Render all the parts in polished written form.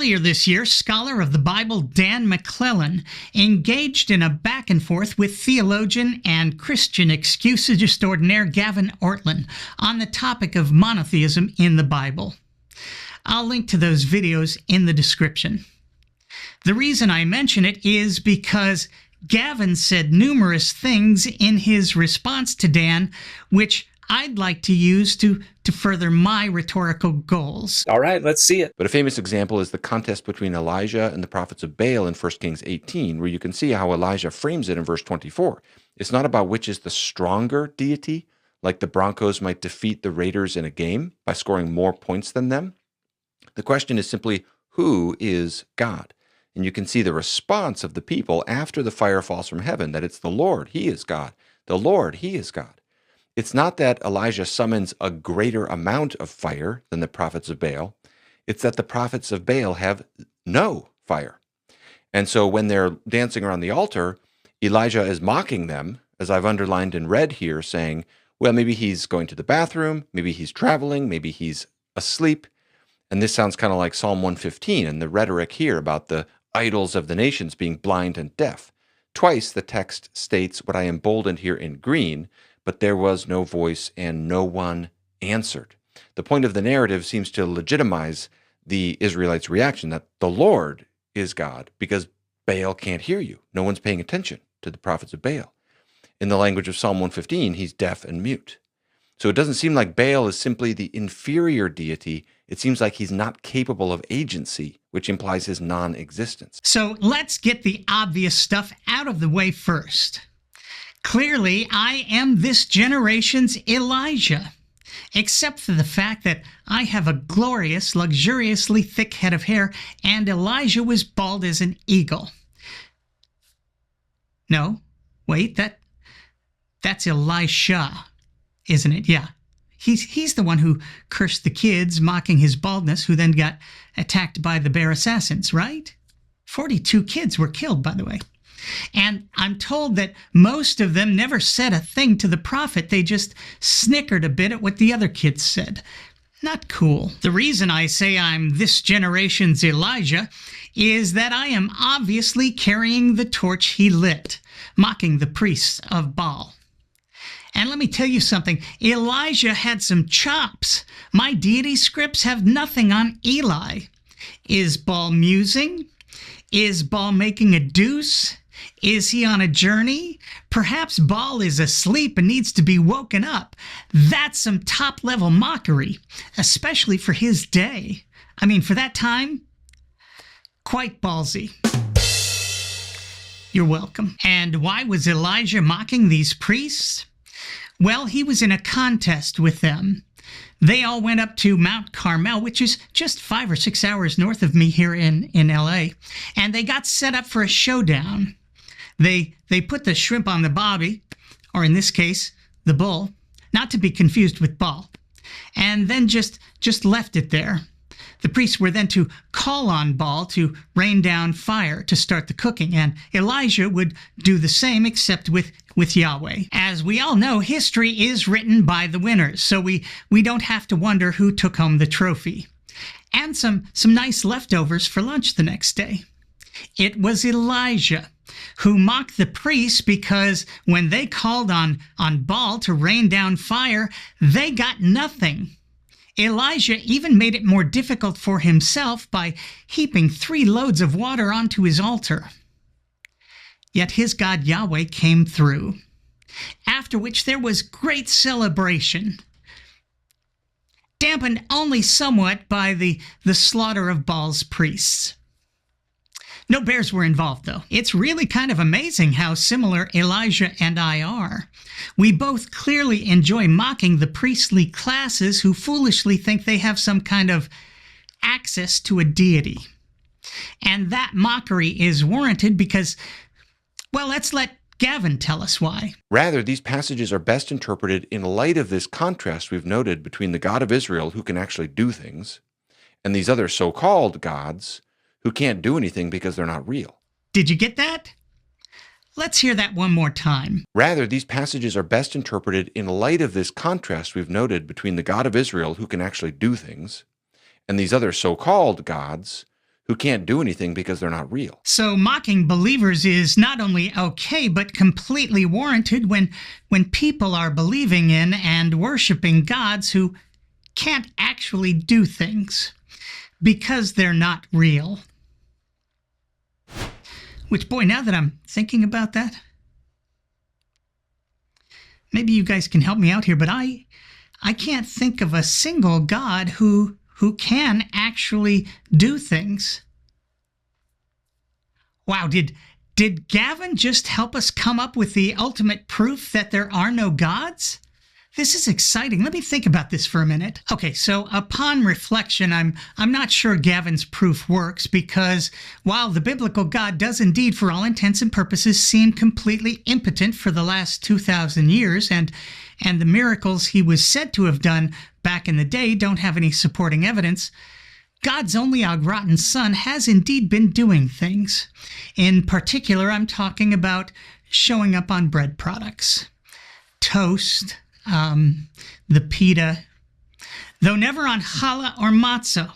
Earlier this year, scholar of the Bible Dan McClellan engaged in a back and forth with theologian and Christian excusage extraordinaire Gavin on the topic of monotheism in the Bible. I'll link to those videos in the description. The reason I mention it is because Gavin said numerous things in his response to Dan, which I'd like to use to further my rhetorical goals. All right, let's see it. But a famous example is the contest between Elijah and the prophets of Baal in 1 Kings 18, where you can see how Elijah frames it in verse 24. It's not about which is the stronger deity, like the Broncos might defeat the Raiders in a game by scoring more points than them. The question is simply, who is God? And you can see the response of the people after the fire falls from heaven, that it's the Lord, He is God. The Lord, He is God. It's not that Elijah summons a greater amount of fire than the prophets of Baal. It's that the prophets of Baal have no fire. And so when they're dancing around the altar, Elijah is mocking them, as I've underlined in red here, saying, well, maybe he's going to the bathroom, maybe he's traveling, maybe he's asleep. And this sounds kind of like Psalm 115 and the rhetoric here about the idols of the nations being blind and deaf. Twice the text states what I emboldened here in green, but there was no voice and no one answered. The point of the narrative seems to legitimize the Israelites' reaction that the Lord is God because Baal can't hear you. No one's paying attention to the prophets of Baal. In the language of Psalm 115, he's deaf and mute. So it doesn't seem like Baal is simply the inferior deity. It seems like he's not capable of agency, which implies his non-existence. So let's get the obvious stuff out of the way first. Clearly, I am this generation's Elijah, except for the fact that I have a glorious, luxuriously thick head of hair, and Elijah was bald as an eagle. No, wait, that's Elisha, isn't it? Yeah. He's the one who cursed the kids, mocking his baldness, who then got attacked by the bear assassins, right? 42 kids were killed, by the way. And I'm told that most of them never said a thing to the prophet. They just snickered a bit at what the other kids said. Not cool. The reason I say I'm this generation's Elijah is that I am obviously carrying the torch he lit, mocking the priests of Baal. And let me tell you something, Elijah had some chops. My deity scripts have nothing on Eli. Is Baal musing? Is Baal making a deuce? Is he on a journey? Perhaps Baal is asleep and needs to be woken up. That's some top-level mockery, especially for his day. I mean, for that time, quite ballsy. You're welcome. And why was Elijah mocking these priests? Well, he was in a contest with them. They all went up to Mount Carmel, which is just 5 or 6 hours north of me here in LA, and they got set up for a showdown. They put the shrimp on the bobby, or in this case, the bull, not to be confused with Baal, and then just left it there. The priests were then to call on Baal to rain down fire to start the cooking, and Elijah would do the same except with Yahweh. As we all know, history is written by the winners, so we don't have to wonder who took home the trophy. And some nice leftovers for lunch the next day. It was Elijah who mocked the priests because when they called on Baal to rain down fire, they got nothing. Elijah even made it more difficult for himself by heaping 3 loads of water onto his altar. Yet his God Yahweh came through, after which there was great celebration, dampened only somewhat by the slaughter of Baal's priests. No bears were involved, though. It's really kind of amazing how similar Elijah and I are. We both clearly enjoy mocking the priestly classes who foolishly think they have some kind of access to a deity. And that mockery is warranted because, well, let's let Gavin tell us why. Rather, these passages are best interpreted in light of this contrast we've noted between the God of Israel, who can actually do things, and these other so-called gods who can't do anything because they're not real. Did you get that? Let's hear that one more time. Rather, these passages are best interpreted in light of this contrast we've noted between the God of Israel, who can actually do things, and these other so-called gods who can't do anything because they're not real. So mocking believers is not only okay, but completely warranted when people are believing in and worshiping gods who can't actually do things because they're not real. Which, boy, now that I'm thinking about that, maybe you guys can help me out here, but I can't think of a single God who can actually do things. Wow, did Gavin just help us come up with the ultimate proof that there are no gods? This is exciting. Let me think about this for a minute. Okay, so upon reflection, I'm not sure Gavin's proof works because while the biblical God does indeed, for all intents and purposes, seem completely impotent for the last 2,000 years, and the miracles he was said to have done back in the day don't have any supporting evidence, God's only au gratin Son has indeed been doing things. In particular, I'm talking about showing up on bread products, toast, the pita, though never on challah or matzah.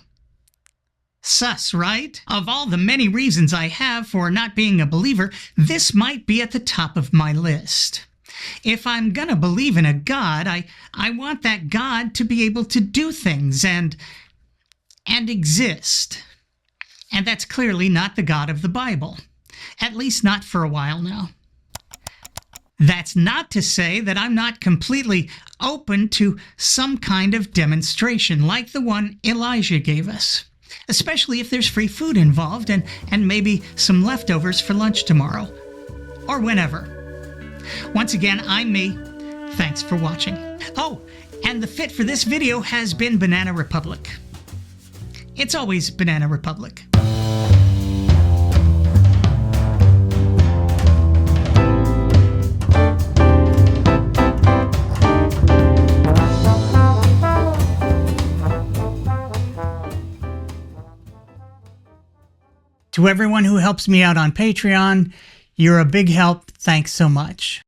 Sus, right? Of all the many reasons I have for not being a believer, this might be at the top of my list. If I'm gonna believe in a God, I want that God to be able to do things and exist. And that's clearly not the God of the Bible. At least not for a while now. That's not to say that I'm not completely open to some kind of demonstration like the one Elijah gave us, especially if there's free food involved and maybe some leftovers for lunch tomorrow, or whenever. Once again, I'm me. Thanks for watching. Oh, and the fit for this video has been Banana Republic. It's always Banana Republic. To everyone who helps me out on Patreon, you're a big help. Thanks so much.